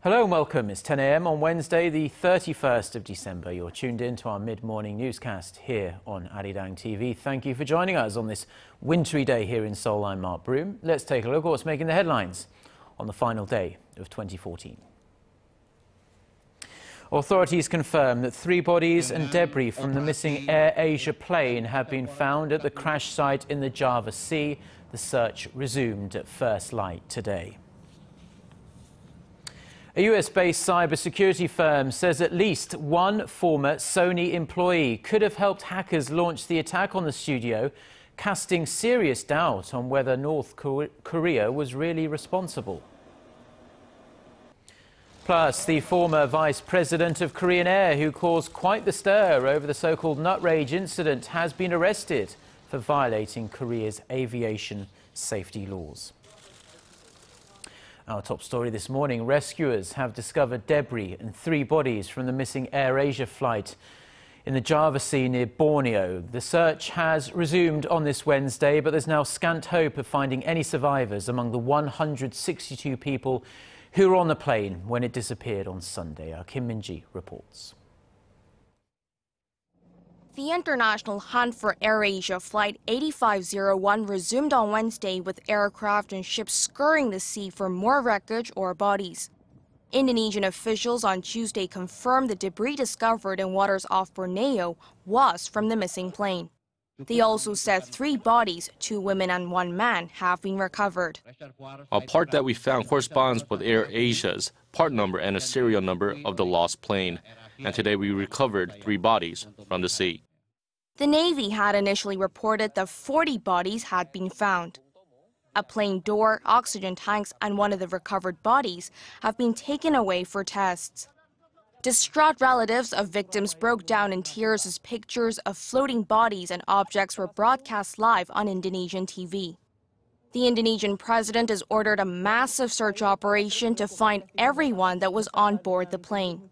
Hello and welcome. It's 10 a.m. on Wednesday, the 31st of December. You're tuned in to our mid-morning newscast here on ARIRANG TV. Thank you for joining us on this wintry day here in Seoul. I'm Mark Broome. Let's take a look at what's making the headlines on the final day of 2014. Authorities confirm that 3 bodies and debris from the missing AirAsia plane have been found at the crash site in the Java Sea. The search resumed at first light today. A US-based cybersecurity firm says at least one former Sony employee could have helped hackers launch the attack on the studio, casting serious doubt on whether North Korea was really responsible. Plus, the former vice president of Korean Air, who caused quite the stir over the so-called nut rage incident, has been arrested for violating Korea's aviation safety laws. Our top story this morning, rescuers have discovered debris and 3 bodies from the missing AirAsia flight in the Java Sea near Borneo. The search has resumed on this Wednesday, but there's now scant hope of finding any survivors among the 162 people who were on the plane when it disappeared on Sunday. Our Kim Min-ji reports. The international hunt for AirAsia Flight 8501 resumed on Wednesday with aircraft and ships scouring the sea for more wreckage or bodies. Indonesian officials on Tuesday confirmed the debris discovered in waters off Borneo was from the missing plane. They also said 3 bodies, 2 women and 1 man, have been recovered. A part that we found corresponds with AirAsia's part number and a serial number of the lost plane. And today we recovered 3 bodies from the sea. The Navy had initially reported that 40 bodies had been found. A plane door, oxygen tanks, and one of the recovered bodies have been taken away for tests. Distraught relatives of victims broke down in tears as pictures of floating bodies and objects were broadcast live on Indonesian TV. The Indonesian president has ordered a massive search operation to find everyone that was on board the plane.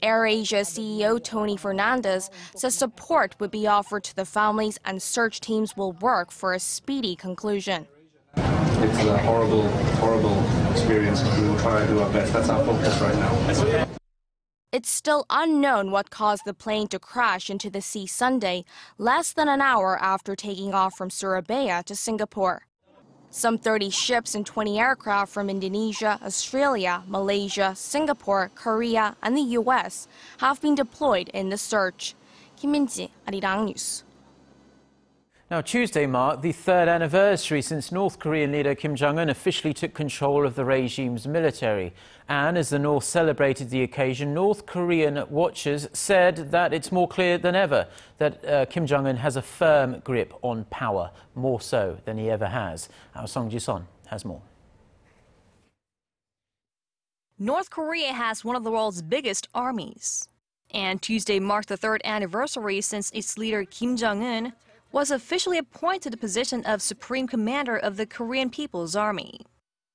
AirAsia CEO Tony Fernandez says support would be offered to the families and search teams will work for a speedy conclusion. It's a horrible, horrible experience. We will try to do our best. That's our focus right now. It's still unknown what caused the plane to crash into the sea Sunday, less than an hour after taking off from Surabaya to Singapore. Some 30 ships and 20 aircraft from Indonesia, Australia, Malaysia, Singapore, Korea, and the US have been deployed in the search. Kim Min-ji, ARIRANG News. Now, Tuesday marked the 3rd anniversary since North Korean leader Kim Jongun officially took control of the regime's military. And as the North celebrated the occasion, North Korean watchers said that it's more clear than ever that Kim Jong-un has a firm grip on power, more so than he ever has. Our Song Ji-son has more. North Korea has one of the world's biggest armies. And Tuesday marked the 3rd anniversary since its leader Kim Jong-un was officially appointed to the position of Supreme Commander of the Korean People's Army.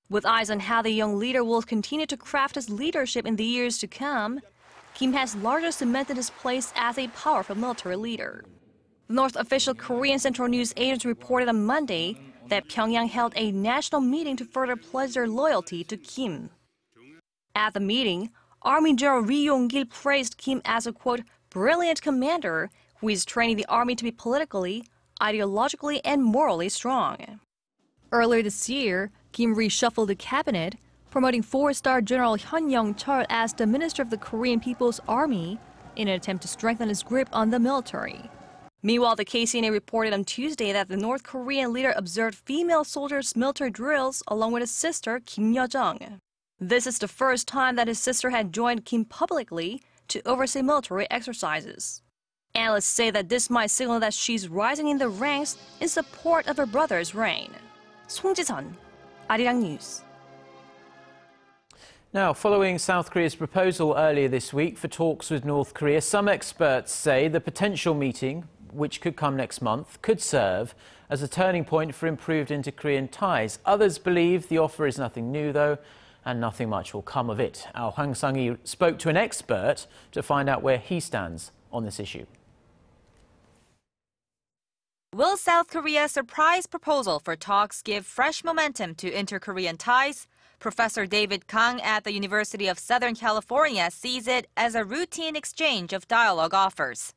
With eyes on how the young leader will continue to craft his leadership in the years to come, Kim has largely cemented his place as a powerful military leader. The North official Korean Central News Agency reported on Monday that Pyongyang held a national meeting to further pledge their loyalty to Kim. At the meeting, Army General Ri Yong-gil praised Kim as a, quote, brilliant commander who is training the army to be politically, ideologically, and morally strong. Earlier this year, Kim reshuffled the cabinet, promoting 4-star General Hyun Young-chul as the Minister of the Korean People's Army in an attempt to strengthen his grip on the military. Meanwhile, the KCNA reported on Tuesday that the North Korean leader observed female soldiers' military drills along with his sister, Kim Yo-jong. This is the first time that his sister had joined Kim publicly to oversee military exercises. Analysts say that this might signal that she's rising in the ranks in support of her brother's reign. Song Ji-son, ARIRANG News. Now, following South Korea's proposal earlier this week for talks with North Korea, some experts say the potential meeting, which could come next month, could serve as a turning point for improved inter-Korean ties. Others believe the offer is nothing new, though, and nothing much will come of it. Our Hwang Sang-hee spoke to an expert to find out where he stands on this issue. Will South Korea's surprise proposal for talks give fresh momentum to inter-Korean ties? Professor David Kang at the University of Southern California sees it as a routine exchange of dialogue offers.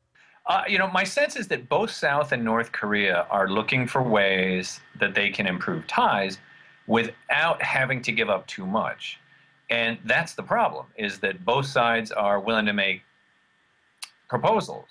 My sense is that both South and North Korea are looking for ways that they can improve ties without having to give up too much. And that's the problem, is that both sides are willing to make proposals.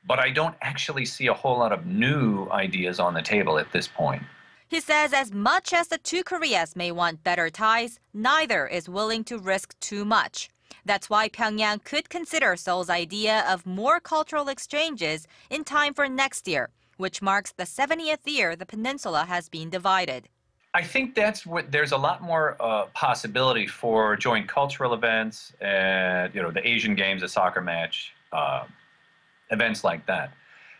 But I don't actually see a whole lot of new ideas on the table at this point. He says as much as the two Koreas may want better ties, neither is willing to risk too much. That's why Pyongyang could consider Seoul's idea of more cultural exchanges in time for next year, which marks the 70th year the peninsula has been divided. I think there's a lot more possibility for joint cultural events, the Asian Games, a soccer match, events like that.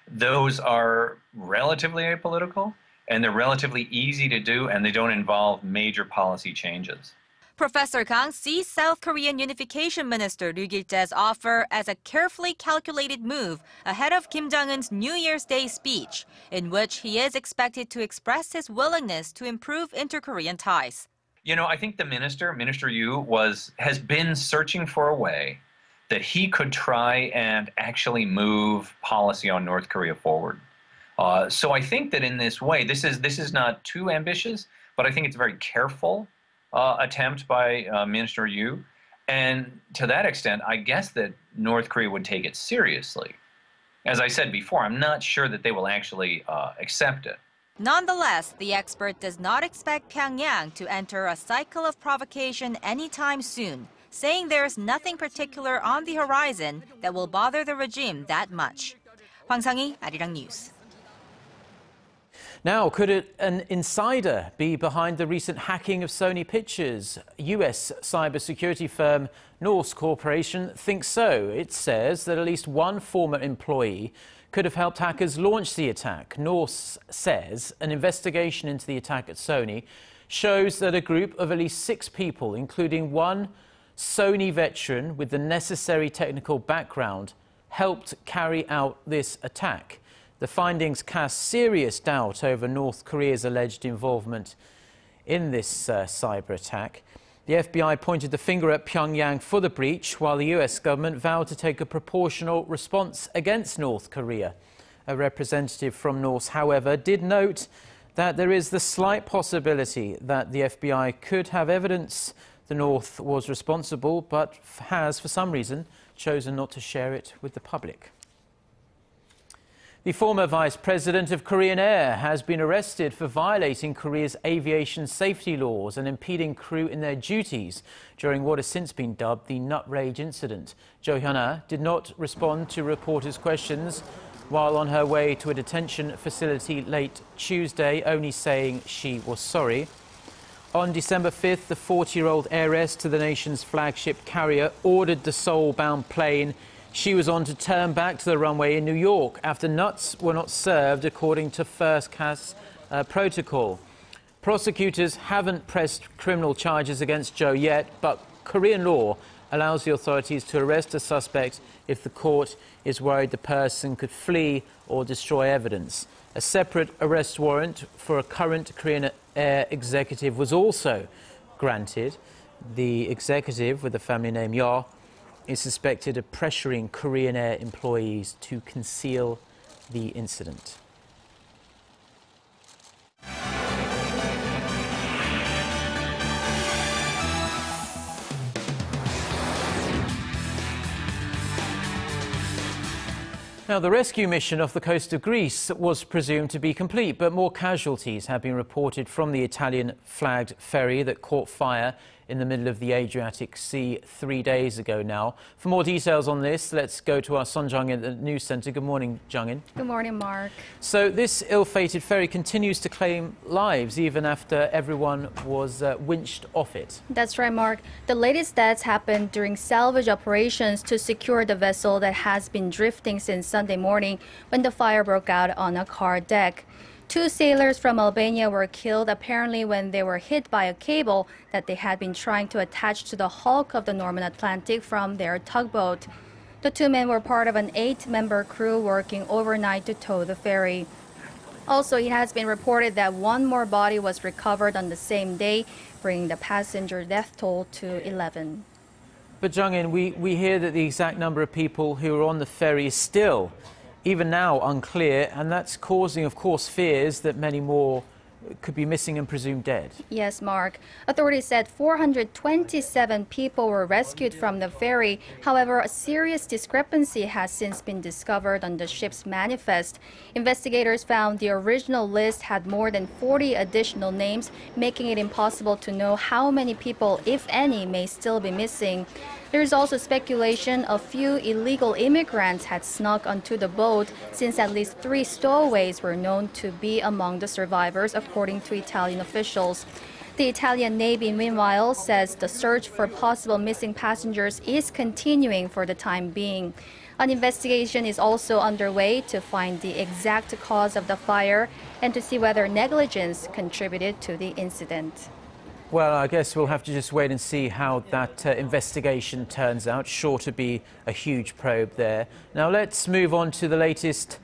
Those are relatively apolitical, and they're relatively easy to do, and they don't involve major policy changes. Professor Kang sees South Korean Unification Minister Ryu Gil-jae's offer as a carefully calculated move ahead of Kim Jong-un's New Year's Day speech, in which he is expected to express his willingness to improve inter-Korean ties. I think the Minister Yu, has been searching for a way that he could try and actually move policy on North Korea forward. So I think that in this way, this is not too ambitious, but I think it's a very careful attempt by Minister Yu. And to that extent, I guess that North Korea would take it seriously. As I said before, I'm not sure that they will actually accept it. Nonetheless, the expert does not expect Pyongyang to enter a cycle of provocation anytime soon, saying there's nothing particular on the horizon that will bother the regime that much. Hwang Sang-hee, ARIRANG News. Now, could an insider be behind the recent hacking of Sony pictures? US cybersecurity firm Norse Corporation thinks so. It says that at least one former employee could have helped hackers launch the attack. Norse says an investigation into the attack at Sony shows that a group of at least 6 people, including one Sony veteran with the necessary technical background, helped carry out this attack. The findings cast serious doubt over North Korea's alleged involvement in this cyber attack. The FBI pointed the finger at Pyongyang for the breach, while the US government vowed to take a proportional response against North Korea. A representative from North, however, did note that there is the slight possibility that the FBI could have evidence the North was responsible, but has, for some reason, chosen not to share it with the public. The former vice president of Korean Air has been arrested for violating Korea's aviation safety laws and impeding crew in their duties during what has since been dubbed the nut rage incident. Jo Hyun-ah did not respond to reporters' questions while on her way to a detention facility late Tuesday, only saying she was sorry. On December 5th, the 40-year-old heiress to the nation's flagship carrier ordered the Seoul-bound plane she was on to turn back to the runway in New York after nuts were not served according to first-class protocol. Prosecutors haven't pressed criminal charges against Jo yet, but Korean law allows the authorities to arrest a suspect if the court is worried the person could flee or destroy evidence. A separate arrest warrant for a current Korean Air executive was also granted. The executive, with the family name Yeo, is suspected of pressuring Korean Air employees to conceal the incident. Now, the rescue mission off the coast of Greece was presumed to be complete, but more casualties have been reported from the Italian-flagged ferry that caught fire in the middle of the Adriatic Sea 3 days ago now. For more details on this, let's go to our Son Jung-in at the News Centre. Good morning, Jung-in. Good morning, Mark. So this ill-fated ferry continues to claim lives even after everyone was winched off it. That's right, Mark. The latest deaths happened during salvage operations to secure the vessel that has been drifting since Sunday morning when the fire broke out on a car deck. 2 sailors from Albania were killed apparently when they were hit by a cable that they had been trying to attach to the hulk of the Norman Atlantic from their tugboat. The 2 men were part of an 8-member crew working overnight to tow the ferry. Also, it has been reported that one more body was recovered on the same day, bringing the passenger death toll to 11. But Jongun, we hear that the exact number of people who are on the ferry is still, even now, unclear, and that's causing, of course, fears that many more could be missing and presumed dead. Yes, Mark. Authorities said 427 people were rescued from the ferry. However, a serious discrepancy has since been discovered on the ship's manifest. Investigators found the original list had more than 40 additional names, making it impossible to know how many people, if any, may still be missing. There is also speculation a few illegal immigrants had snuck onto the boat, since at least 3 stowaways were known to be among the survivors, according to Italian officials. The Italian Navy, meanwhile, says the search for possible missing passengers is continuing for the time being. An investigation is also underway to find the exact cause of the fire and to see whether negligence contributed to the incident. Well, I guess we'll have to just wait and see how that investigation turns out. Sure to be a huge probe there. Now let's move on to the latest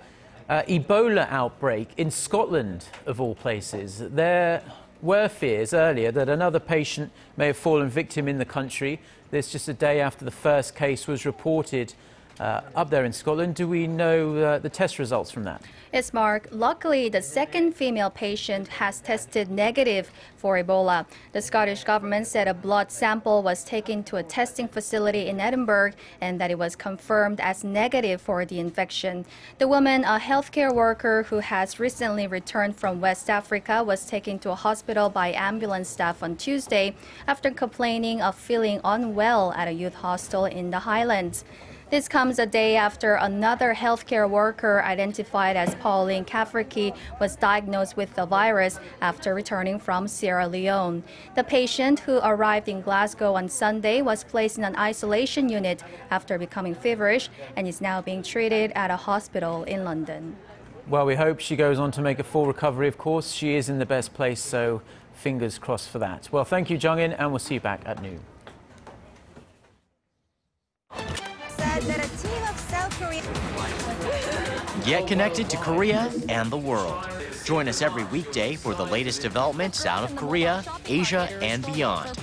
Ebola outbreak in Scotland, of all places. There were fears earlier that another patient may have fallen victim in the country. This just a day after the first case was reported up there in Scotland. Do we know the test results from that? Yes, Mark. Luckily, the second female patient has tested negative for Ebola. The Scottish government said a blood sample was taken to a testing facility in Edinburgh and that it was confirmed as negative for the infection. The woman, a healthcare worker who has recently returned from West Africa, was taken to a hospital by ambulance staff on Tuesday after complaining of feeling unwell at a youth hostel in the Highlands. This comes a day after another healthcare worker identified as Pauline Kafriki was diagnosed with the virus after returning from Sierra Leone. The patient, who arrived in Glasgow on Sunday, was placed in an isolation unit after becoming feverish and is now being treated at a hospital in London. Well, we hope she goes on to make a full recovery, of course. She is in the best place, so fingers crossed for that. Well, thank you, Jongun, and we'll see you back at noon. That a team of South Korea... Get connected to Korea and the world. Join us every weekday for the latest developments out of Korea, Asia, and beyond.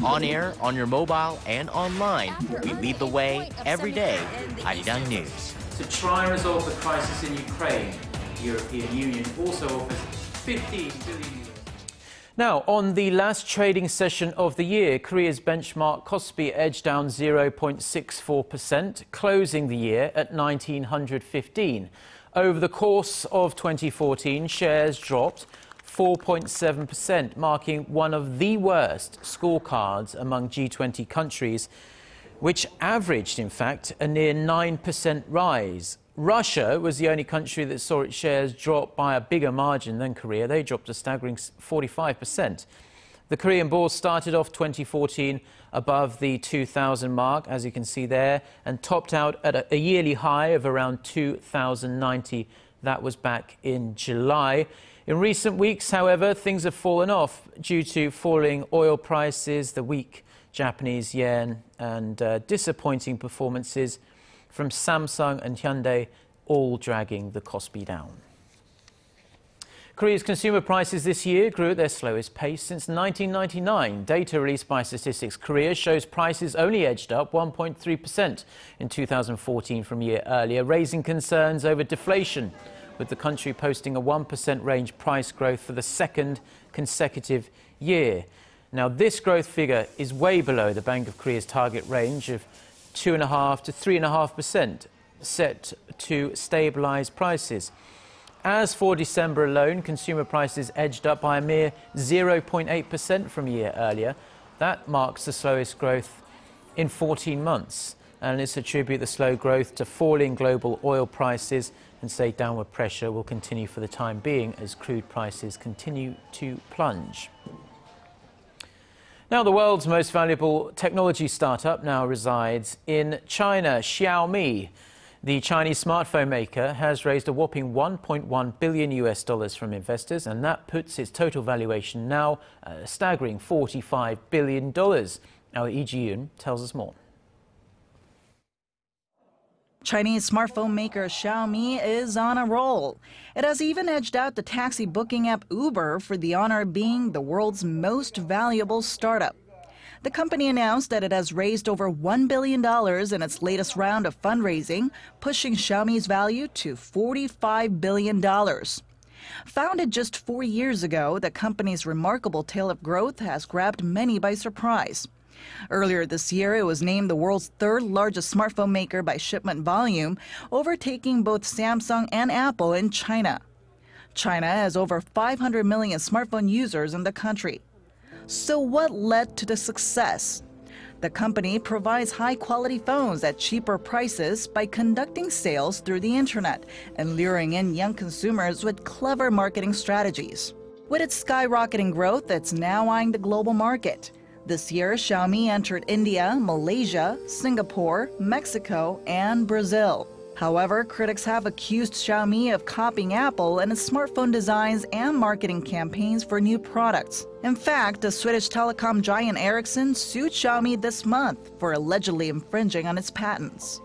On air, on your mobile, and online, we lead the way every day. ARIRANG News. To try and resolve the crisis in Ukraine, the European Union also offers 15 billion. Now, on the last trading session of the year, Korea's benchmark KOSPI edged down 0.64%, closing the year at 1,915. Over the course of 2014, shares dropped 4.7%, marking one of the worst scorecards among G20 countries, which averaged, in fact, a near 9% rise. Russia was the only country that saw its shares drop by a bigger margin than Korea. They dropped a staggering 45%. The Korean bourse started off 2014 above the 2,000 mark, as you can see there, and topped out at a yearly high of around 2,090. That was back in July. In recent weeks, however, things have fallen off due to falling oil prices, the weak Japanese yen, and disappointing performances from Samsung and Hyundai, all dragging the KOSPI down. Korea's consumer prices this year grew at their slowest pace since 1999. Data released by Statistics Korea shows prices only edged up 1.3% in 2014 from a year earlier, raising concerns over deflation, with the country posting a 1% range price growth for the second consecutive year. Now, this growth figure is way below the Bank of Korea's target range of 2.5% to 3.5%, set to stabilise prices. As for December alone, consumer prices edged up by a mere 0.8% from a year earlier. That marks the slowest growth in 14 months. Analysts attribute the slow growth to falling global oil prices and say downward pressure will continue for the time being as crude prices continue to plunge. Now, the world's most valuable technology startup now resides in China. Xiaomi, the Chinese smartphone maker, has raised a whopping $1.1 billion from investors, and that puts its total valuation now at a staggering $45 billion. Our Lee Ji-yoon tells us more. Chinese smartphone maker Xiaomi is on a roll. It has even edged out the taxi booking app Uber for the honor of being the world's most valuable startup. The company announced that it has raised over $1 billion in its latest round of fundraising, pushing Xiaomi's value to $45 billion. Founded just 4 years ago, the company's remarkable tale of growth has grabbed many by surprise. Earlier this year, it was named the world's third largest smartphone maker by shipment volume, overtaking both Samsung and Apple in China. China has over 500 million smartphone users in the country. So what led to the success? The company provides high-quality phones at cheaper prices by conducting sales through the internet and luring in young consumers with clever marketing strategies. With its skyrocketing growth, it's now eyeing the global market. This year, Xiaomi entered India, Malaysia, Singapore, Mexico, and Brazil. However, critics have accused Xiaomi of copying Apple in its smartphone designs and marketing campaigns for new products. In fact, the Swedish telecom giant Ericsson sued Xiaomi this month for allegedly infringing on its patents.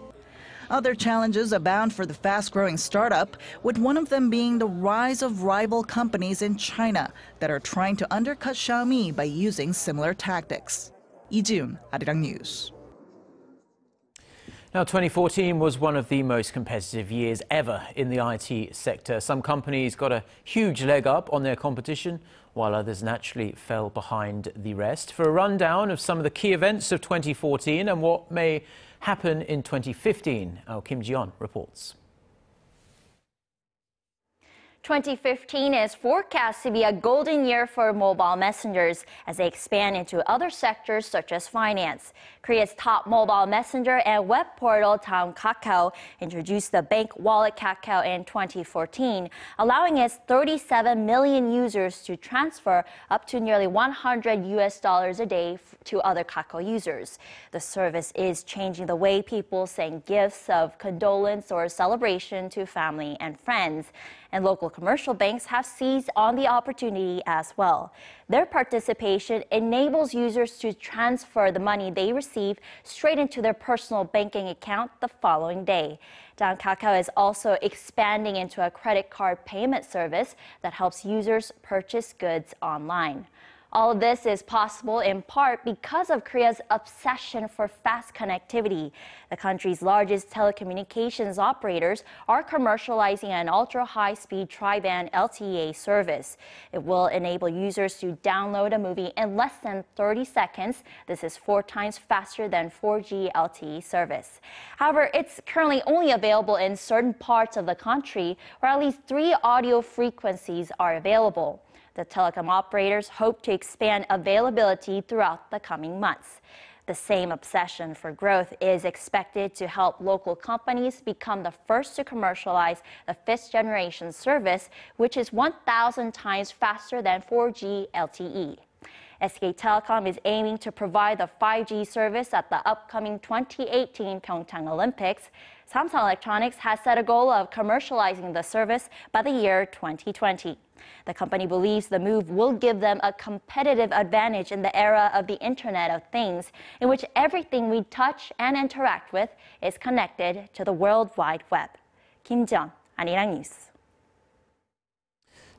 Other challenges abound for the fast-growing startup, with one of them being the rise of rival companies in China that are trying to undercut Xiaomi by using similar tactics. Lee Ji-eun, ARIRANG News. Now, 2014 was one of the most competitive years ever in the IT sector. Some companies got a huge leg up on their competition, while others naturally fell behind the rest. For a rundown of some of the key events of 2014 and what may happen in 2015, our Kim Ji-yeon reports. 2015 is forecast to be a golden year for mobile messengers as they expand into other sectors such as finance. Korea's top mobile messenger and web portal, Kakao, introduced the bank wallet Kakao in 2014, allowing its 37 million users to transfer up to nearly $100 a day to other Kakao users. The service is changing the way people send gifts of condolence or celebration to family and friends. And local commercial banks have seized on the opportunity as well. Their participation enables users to transfer the money they receive straight into their personal banking account the following day. Kakao is also expanding into a credit card payment service that helps users purchase goods online. All of this is possible in part because of Korea's obsession for fast connectivity. The country's largest telecommunications operators are commercializing an ultra-high-speed tri-band LTE service. It will enable users to download a movie in less than 30 seconds. This is 4 times faster than 4G LTE service. However, it's currently only available in certain parts of the country where at least 3 audio frequencies are available. The telecom operators hope to expand availability throughout the coming months. The same obsession for growth is expected to help local companies become the first to commercialize the 5th-generation service, which is 1,000 times faster than 4G LTE. SK Telecom is aiming to provide the 5G service at the upcoming 2018 Pyeongchang Olympics. Samsung Electronics has set a goal of commercializing the service by the year 2020. The company believes the move will give them a competitive advantage in the era of the Internet of Things, in which everything we touch and interact with is connected to the World Wide Web. Kim Ji-yeon, ARIRANG News.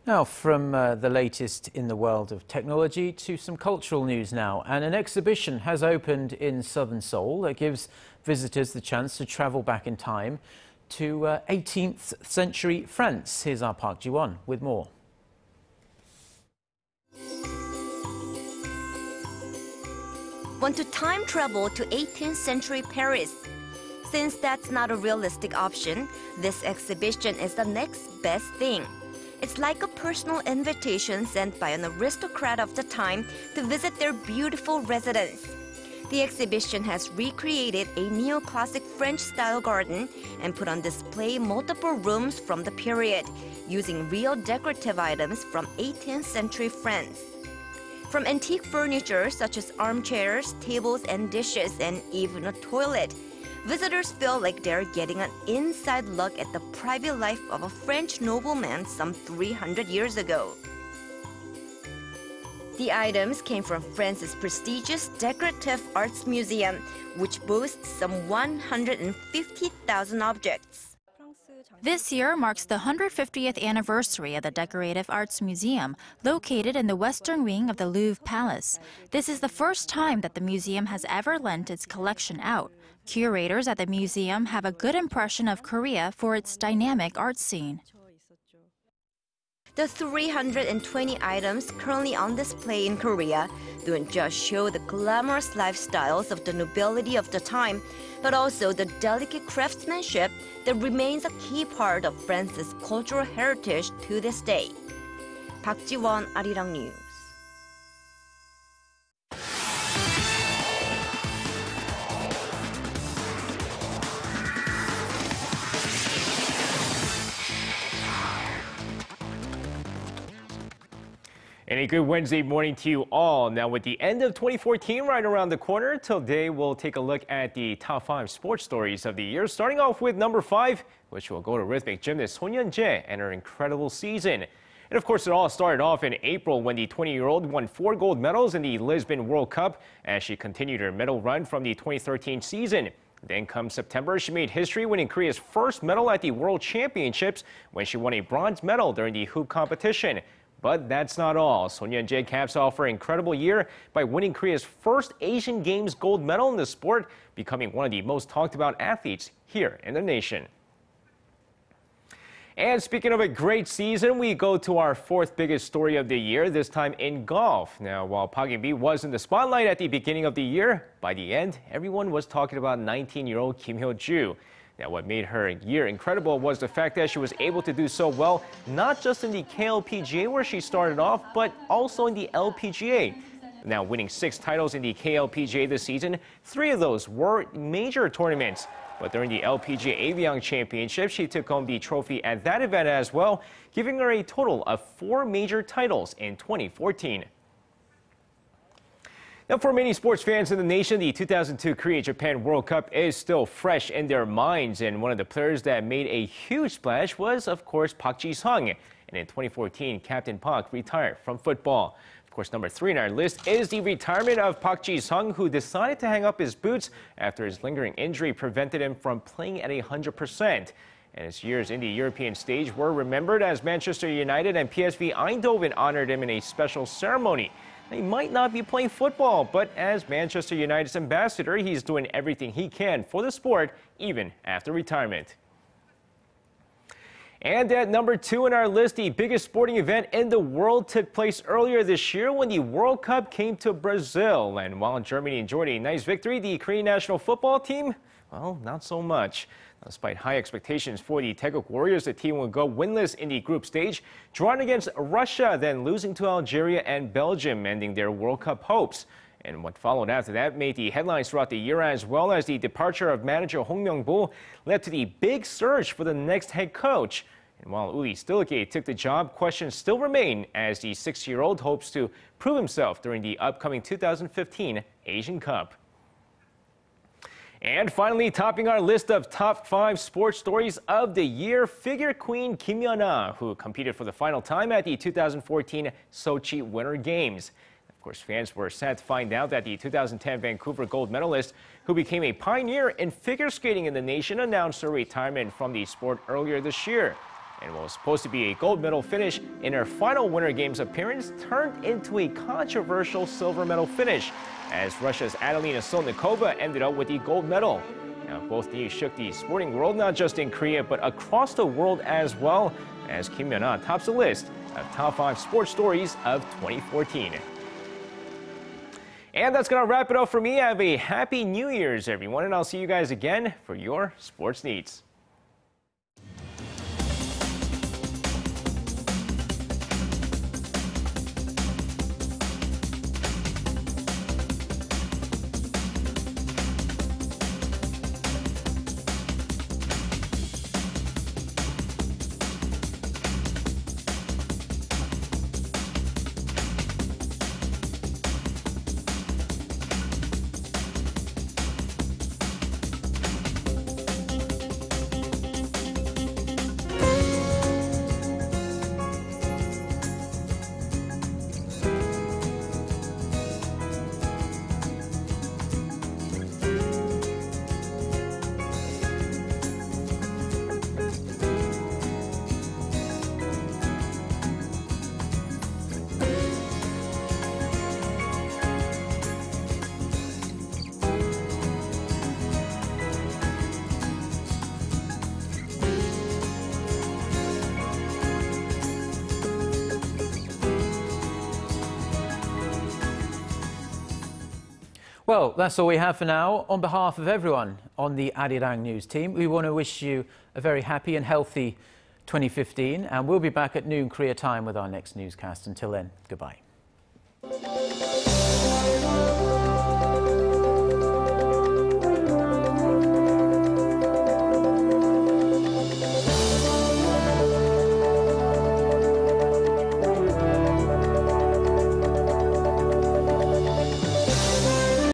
Now, from the latest in the world of technology to some cultural news now. And an exhibition has opened in southern Seoul that gives visitors the chance to travel back in time to 18th century France. Here's our Park Ji-won with more. Want to time travel to 18th century Paris? Since that's not a realistic option, this exhibition is the next best thing. It's like a personal invitation sent by an aristocrat of the time to visit their beautiful residence. The exhibition has recreated a neoclassic French-style garden and put on display multiple rooms from the period, using real decorative items from 18th century France. From antique furniture such as armchairs, tables and dishes, and even a toilet, visitors feel like they're getting an inside look at the private life of a French nobleman some 300 years ago. The items came from France's prestigious Decorative Arts Museum, which boasts some 150,000 objects. This year marks the 150th anniversary of the Decorative Arts Museum, located in the western wing of the Louvre Palace. This is the first time that the museum has ever lent its collection out. Curators at the museum have a good impression of Korea for its dynamic art scene. The 320 items currently on display in Korea don't just show the glamorous lifestyles of the nobility of the time, but also the delicate craftsmanship that remains a key part of France's cultural heritage to this day. Park Ji-won, Arirang News. And a good Wednesday morning to you all. Now, with the end of 2014 right around the corner, today we'll take a look at the top 5 sports stories of the year. Starting off with number 5, which will go to rhythmic gymnast Son Yeon-jae and her incredible season. And of course, it all started off in April when the 20-year-old won 4 gold medals in the Lisbon World Cup as she continued her medal run from the 2013 season. Then come September, she made history winning Korea's first medal at the World Championships when she won a bronze medal during the hoop competition. But that's not all. Son Yeon-jae caps off her incredible year by winning Korea's first Asian Games gold medal in the sport, becoming one of the most talked about athletes here in the nation. And speaking of a great season, we go to our 4th biggest story of the year, this time in golf. Now, while Park In-bi was in the spotlight at the beginning of the year, by the end, everyone was talking about 19-year-old Kim Hyo-ju. Now, what made her year incredible was the fact that she was able to do so well, not just in the KLPGA where she started off, but also in the LPGA. Now, winning 6 titles in the KLPGA this season, 3 of those were major tournaments. But during the LPGA ARIRANG Championship, she took home the trophy at that event as well, giving her a total of 4 major titles in 2014. Now, for many sports fans in the nation, the 2002 Korea-Japan World Cup is still fresh in their minds, and one of the players that made a huge splash was, of course, Park Ji-sung. And in 2014, Captain Park retired from football. Of course, number 3 on our list is the retirement of Park Ji-sung, who decided to hang up his boots after his lingering injury prevented him from playing at 100%. And his years in the European stage were remembered as Manchester United and PSV Eindhoven honored him in a special ceremony. He might not be playing football, but as Manchester United's ambassador, he's doing everything he can for the sport, even after retirement. And at number 2 on our list, the biggest sporting event in the world took place earlier this year when the World Cup came to Brazil. And while Germany enjoyed a nice victory, the Korean national football team, well, not so much. Despite high expectations for the Taeguk Warriors, the team will go winless in the group stage, drawing against Russia, then losing to Algeria and Belgium, ending their World Cup hopes. And what followed after that made the headlines throughout the year, as well as the departure of manager Hong Myung-bo led to the big search for the next head coach. And while Uli Stilicke took the job, questions still remain as the 6-year-old hopes to prove himself during the upcoming 2015 Asian Cup. And finally, topping our list of top 5 sports stories of the year, figure queen Kim Yeon-ah, who competed for the final time at the 2014 Sochi Winter Games. Of course, fans were sad to find out that the 2010 Vancouver gold medalist, who became a pioneer in figure skating in the nation, announced her retirement from the sport earlier this year. And what was supposed to be a gold medal finish in her final Winter Games appearance turned into a controversial silver medal finish, as Russia's Adelina Solnikova ended up with the gold medal. Now, both news shook the sporting world, not just in Korea, but across the world as well, as Kim Yeon-ah tops the list of top 5 sports stories of 2014. And that's going to wrap it up for me. Have a happy New Year's, everyone, and I'll see you guys again for your sports needs. Well, that's all we have for now. On behalf of everyone on the ARIRANG News team, we want to wish you a very happy and healthy 2015, and we'll be back at noon Korea time with our next newscast. Until then, goodbye.